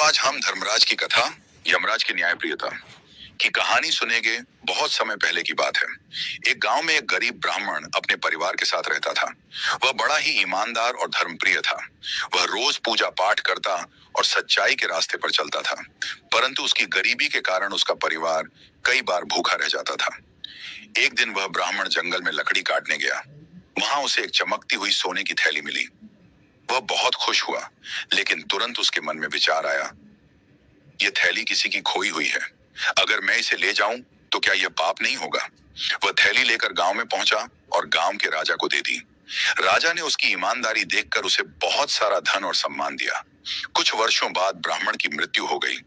आज हम धर्मराज की कथा यमराज की न्यायप्रियता की कहानी सुनेंगे। बहुत समय पहले की बात है। एक गांव में एक गरीब ब्राह्मण अपने परिवार के साथ रहता था। वह बड़ा ही ईमानदार और धर्मप्रिय था। वह रोज पूजा पाठ करता और सच्चाई के रास्ते पर चलता था, परंतु उसकी गरीबी के कारण उसका परिवार कई बार भूखा रह जाता था। एक दिन वह ब्राह्मण जंगल में लकड़ी काटने गया। वहां उसे एक चमकती हुई सोने की थैली मिली। वह बहुत खुश हुआ, लेकिन तुरंत उसके मन में विचार आया, ये थैली किसी की खोई हुई है। अगर मैं इसे ले जाऊं तो क्या यह पाप नहीं होगा? वह थैली लेकर गांव में पहुंचा और गांव के राजा को दे दी। राजा ने उसकी ईमानदारी देखकर उसे बहुत सारा धन और सम्मान दिया। कुछ वर्षों बाद ब्राह्मण की मृत्यु हो गई।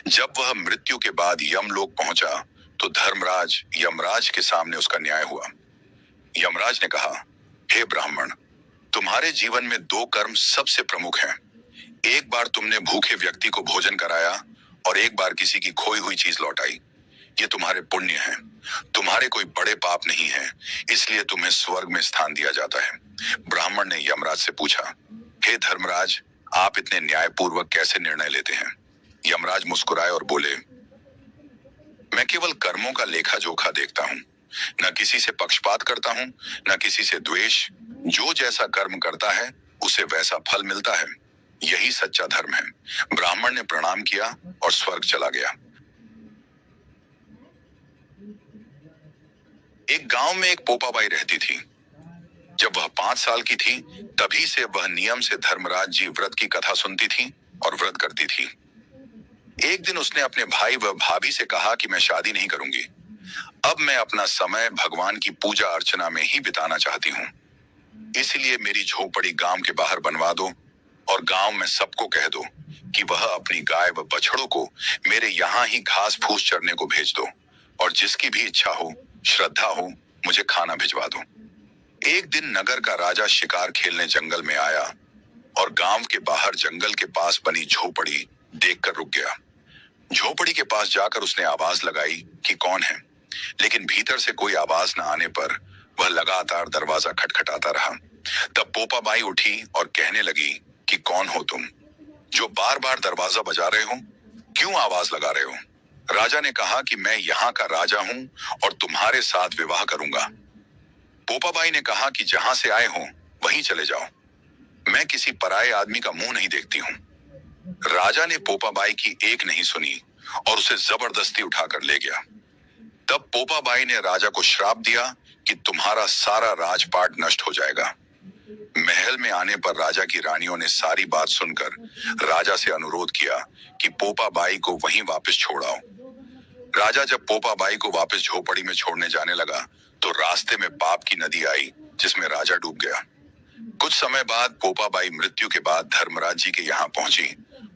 जब वह मृत्यु के बाद यमलोक पहुंचा तो धर्मराज यमराज के सामने उसका न्याय हुआ। यमराज ने कहा, हे ब्राह्मण, तुम्हारे जीवन में दो कर्म सबसे प्रमुख हैं। एक बार तुमने भूखे व्यक्ति को भोजन कराया और एक बार किसी की खोई हुई चीज लौटाई। ये तुम्हारे पुण्य हैं। तुम्हारे कोई बड़े पाप नहीं है, इसलिए तुम्हें स्वर्ग में स्थान दिया जाता है। ब्राह्मण ने यमराज से पूछा, हे धर्मराज, आप इतने न्यायपूर्वक कैसे निर्णय लेते हैं? यमराज मुस्कुराए और बोले, मैं केवल कर्मों का लेखा जोखा देखता हूँ। न किसी से पक्षपात करता हूँ, न किसी से द्वेष। जो जैसा कर्म करता है उसे वैसा फल मिलता है। यही सच्चा धर्म है। ब्राह्मण ने प्रणाम किया और स्वर्ग चला गया। एक गांव में एक पोपाबाई रहती थी। जब वह 5 साल की थी, तभी से वह नियम से धर्मराज जी व्रत की कथा सुनती थी और व्रत करती थी। एक दिन उसने अपने भाई व भाभी से कहा कि मैं शादी नहीं करूंगी। अब मैं अपना समय भगवान की पूजा अर्चना में ही बिताना चाहती हूँ। इसलिए मेरी झोपड़ी गांव के बाहर बनवा दो और गांव में सबको कह दो कि वह अपनी गाय व बछड़ों को मेरे यहाँ ही घास फूस चरने को भेज दो, और जिसकी भी इच्छा हो, श्रद्धा हो, मुझे खाना भिजवा दो। एक दिन नगर का राजा शिकार खेलने जंगल में आया और गांव के बाहर जंगल के पास बनी झोपड़ी देखकर रुक गया। झोपड़ी के पास जाकर उसने आवाज लगाई कि कौन है, लेकिन भीतर से कोई आवाज न आने पर वह लगातार दरवाजा खटखटाता रहा। तब पोपाबाई उठी और कहने लगी कि कौन हो तुम, जो बार बार दरवाजा बजा रहे हो? क्यों आवाज लगा रहे हो? राजा ने कहा कि मैं यहाँ का राजा हूँ और तुम्हारे साथ विवाह करूंगा। पोपाबाई ने कहा कि जहां से आए हो वहीं चले जाओ। मैं किसी पराये आदमी का मुंह नहीं देखती हूँ। राजा ने पोपाबाई की एक नहीं सुनी और उसे जबरदस्ती उठाकर ले गया। तब पोपाबाई ने राजा को श्राप दिया कि तुम्हारा सारा राजपाट नष्ट हो जाएगा। महल में आने पर राजा की रानियों ने सारी बात सुनकर राजा से अनुरोध किया कि पोपाबाई को वहीं वापस छोड़ आओ। राजा जब पोपाबाई को वापस झोपड़ी में छोड़ने जाने लगा तो रास्ते में पाप की नदी आई, जिसमें राजा डूब गया। कुछ समय बाद पोपाबाई मृत्यु के बाद धर्मराज जी के यहाँ पहुंची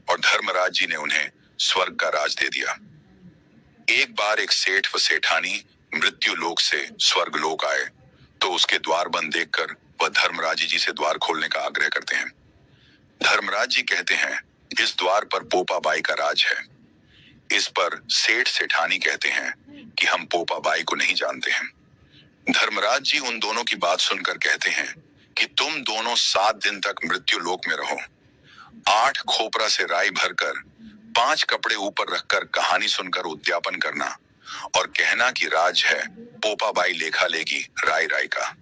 और धर्मराज जी ने उन्हें स्वर्ग का राज दे दिया। एक बार एक सेठ व सेठानी मृत्यु लोक से स्वर्ग लोक आए तो उसके द्वार बंद देखकर वह धर्मराज जी से द्वार खोलने का आग्रह करते हैं। धर्मराज जी कहते हैं, इस द्वार पर पोपाबाई का राज है। इस पर सेठ सेठानी कहते हैं कि हम पोपाबाई को नहीं जानते हैं। धर्मराज जी उन दोनों की बात सुनकर कहते हैं कि तुम दोनों 7 दिन तक मृत्यु लोक में रहो। 8 खोपरा से राई भरकर 5 कपड़े ऊपर रखकर कहानी सुनकर उद्यापन करना और कहना कि राज है, पोपाबाई लेखा लेगी राय राय का।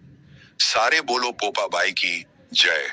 सारे बोलो पोपाबाई की जय।